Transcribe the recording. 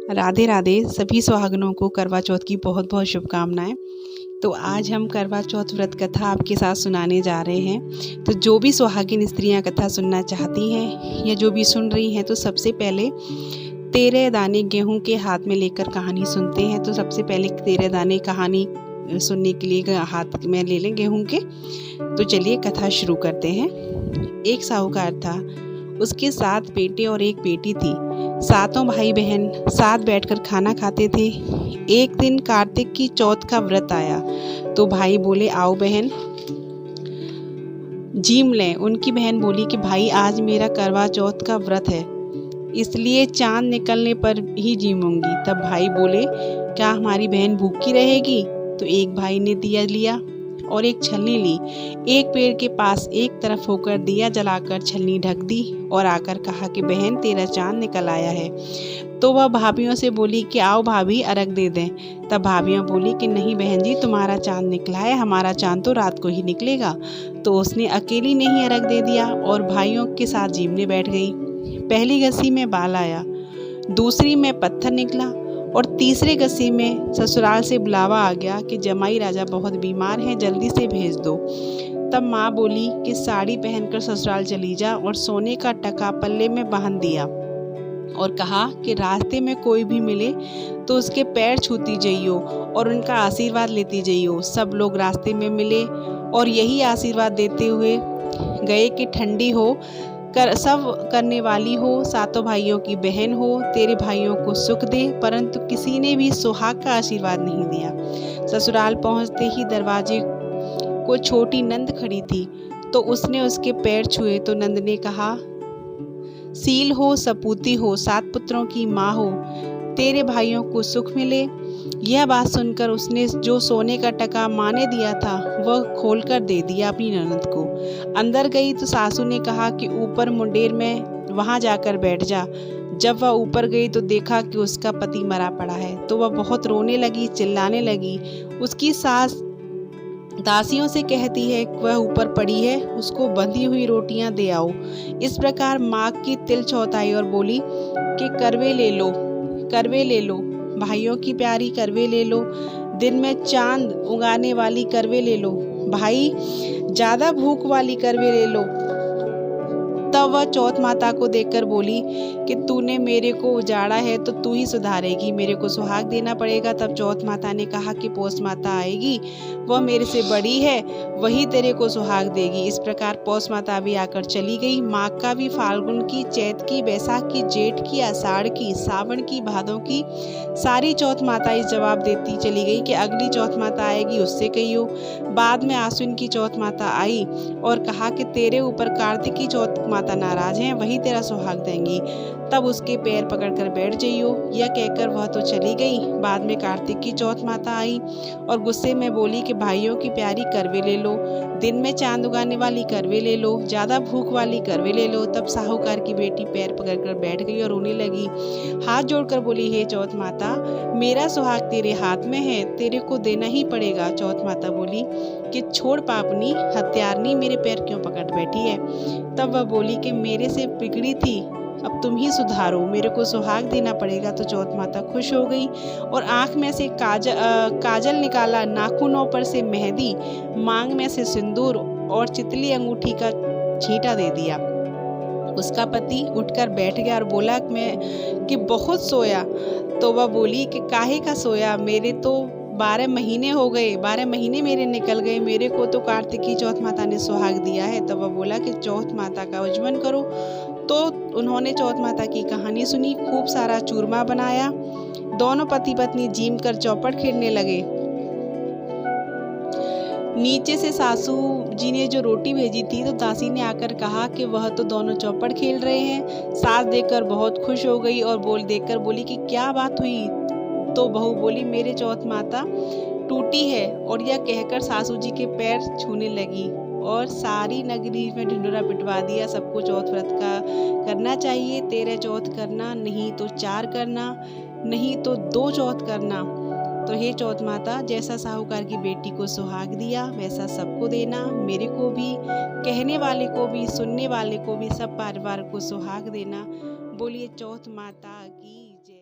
राधे राधे। सभी सुहागनों को करवा चौथ की बहुत बहुत शुभकामनाएं। तो आज हम करवा चौथ व्रत कथा आपके साथ सुनाने जा रहे हैं। तो जो भी सुहागिन स्त्रियां कथा सुनना चाहती हैं या जो भी सुन रही हैं, तो सबसे पहले 13 दाने गेहूं के हाथ में लेकर कहानी सुनते हैं। तो सबसे पहले 13 दाने कहानी सुनने के लिए हाथ में ले लें गेहूं के। तो चलिए कथा शुरू करते हैं। एक साहूकार था, उसके 7 बेटे और एक बेटी थी। सातों भाई बहन साथ बैठकर खाना खाते थे। एक दिन कार्तिक की चौथ का व्रत आया तो भाई बोले, आओ बहन जीम लें। उनकी बहन बोली कि भाई आज मेरा करवा चौथ का व्रत है, इसलिए चांद निकलने पर ही जीमूंगी। तब भाई बोले, क्या हमारी बहन भूखी रहेगी? तो एक भाई ने दिया लिया और एक छलनी ली। एक पेड़ के पास एक तरफ होकर दिया जलाकर छलनी ढक दी और आकर कहा कि बहन तेरा चांद निकल आया है। तो वह भाभियों से बोली कि आओ भाभी अर्घ दे दें। तब भाभियां बोली कि नहीं बहन जी, तुम्हारा चांद निकला है, हमारा चांद तो रात को ही निकलेगा। तो उसने अकेली ने ही अर्घ दे दिया और भाइयों के साथ जीमने बैठ गई। पहली गस्सी में बाल आया, दूसरी में पत्थर निकला और तीसरे गस्सी में ससुराल से बुलावा आ गया कि जमाई राजा बहुत बीमार हैं, जल्दी से भेज दो। तब माँ बोली कि साड़ी पहनकर ससुराल चली जा और सोने का टका पल्ले में बांध दिया और कहा कि रास्ते में कोई भी मिले तो उसके पैर छूती जाइयो और उनका आशीर्वाद लेती जाइयो। सब लोग रास्ते में मिले और यही आशीर्वाद देते हुए गए कि ठंडी हो, सब करने वाली हो, सातों भाइयों की बहन हो, तेरे भाइयों को सुख दे। परंतु किसी ने भी सुहाग का आशीर्वाद नहीं दिया। ससुराल पहुंचते ही दरवाजे को छोटी नंद खड़ी थी, तो उसने उसके पैर छुए तो नंद ने कहा, सील हो, सपूती हो, 7 पुत्रों की माँ हो, तेरे भाइयों को सुख मिले। यह बात सुनकर उसने जो सोने का टका माँ ने दिया था वह खोलकर दे दिया अपनी ननद को। अंदर गई तो सासू ने कहा कि ऊपर मुंडेर में वहां जाकर बैठ जा। जब वह ऊपर गई तो देखा कि उसका पति मरा पड़ा है, तो वह बहुत रोने लगी, चिल्लाने लगी। उसकी सास दासियों से कहती है वह ऊपर पड़ी है, उसको बंधी हुई रोटियां दे आओ। इस प्रकार माँ की तिल चौथाई और बोली कि करवे ले लो, करवे ले लो, भाइयों की प्यारी करवे ले लो, दिन में चांद उगाने वाली करवे ले लो, भाई ज्यादा भूख वाली करवे ले लो। तब वह चौथ माता को देखकर बोली कि तूने मेरे को उजाड़ा है तो तू ही सुधारेगी, मेरे को सुहाग देना पड़ेगा। तब चौथ माता ने कहा कि पौष माता आएगी, वह मेरे से बड़ी है, वही तेरे को सुहाग देगी। इस प्रकार पौष माता भी आकर चली गई। माघ का भी, फाल्गुन की, चैत की, बैसाख की, जेठ की, आषाढ़ की, सावन की, भादों की, सारी चौथ माता इस जवाब देती चली गई कि अगली चौथ माता आएगी उससे कहियो। बाद में आश्विन की चौथ माता आई और कहा कि तेरे ऊपर कार्तिक की चौथ माता नाराज हैं, वही तेरा सुहाग देंगी, तब उसके पैर पकड़कर बैठ जाइयो। यह कहकर वह तो चली गई। बाद में कार्तिक की चौथ माता आई और गुस्से में बोली कि भाइयों की प्यारी करवे ले लो, दिन में चांद उगाने वाली करवे ले लो, ज्यादा भूख वाली करवे ले लो। तब साहूकार की बेटी पैर पकड़कर बैठ गई और रोने लगी। हाथ जोड़कर बोली, हे चौथ माता, मेरा सुहाग तेरे हाथ में है, तेरे को देना ही पड़ेगा। चौथ माता बोली कि छोड़ पापनी, हत्यारनी, मेरे पैर क्यों पकड़ बैठी है? तब वह बोली कि मेरे से बिगड़ी थी, अब तुम ही सुधारो, मेरे को सुहाग देना पड़ेगा। तो चौथ माता खुश हो गई और आंख में से काजल निकाला, नाखूनों पर से मेहंदी, मांग में से सिंदूर और चितली अंगूठी का छींटा दे दिया। उसका पति उठकर बैठ गया और बोला कि बहुत सोया। तो वह बोली कि काहे का सोया, मेरे तो 12 महीने हो गए, 12 महीने मेरे निकल गए, मेरे को तो कार्तिक की चौथ माता ने सुहाग दिया है। तब वह बोला कि चौथ माता का उज्जवल करो। तो उन्होंने चौथ माता की कहानी सुनी, खूब सारा चूरमा बनाया। दोनों पति पत्नी जीम कर चौपट खेलने लगे। नीचे से सासू जी ने जो रोटी भेजी थी तो दासी ने आकर कहा कि वह तो दोनों चौपट खेल रहे हैं। सास देखकर बहुत खुश हो गई और देखकर बोली कि क्या बात हुई? तो बहू बोली, मेरे चौथ माता टूटी है। और यह कहकर सासू जी के पैर छूने लगी और सारी नगरी में ढिंढोरा पिटवा दिया। सबको चौथ व्रत का करना चाहिए, 13 चौथ करना, नहीं तो 4 करना, नहीं तो 2 चौथ करना। तो हे चौथ माता, जैसा साहूकार की बेटी को सुहाग दिया वैसा सबको देना, मेरे को भी, कहने वाले को भी, सुनने वाले को भी, सब परिवार को सुहाग देना। बोलिए चौथ माता की जय।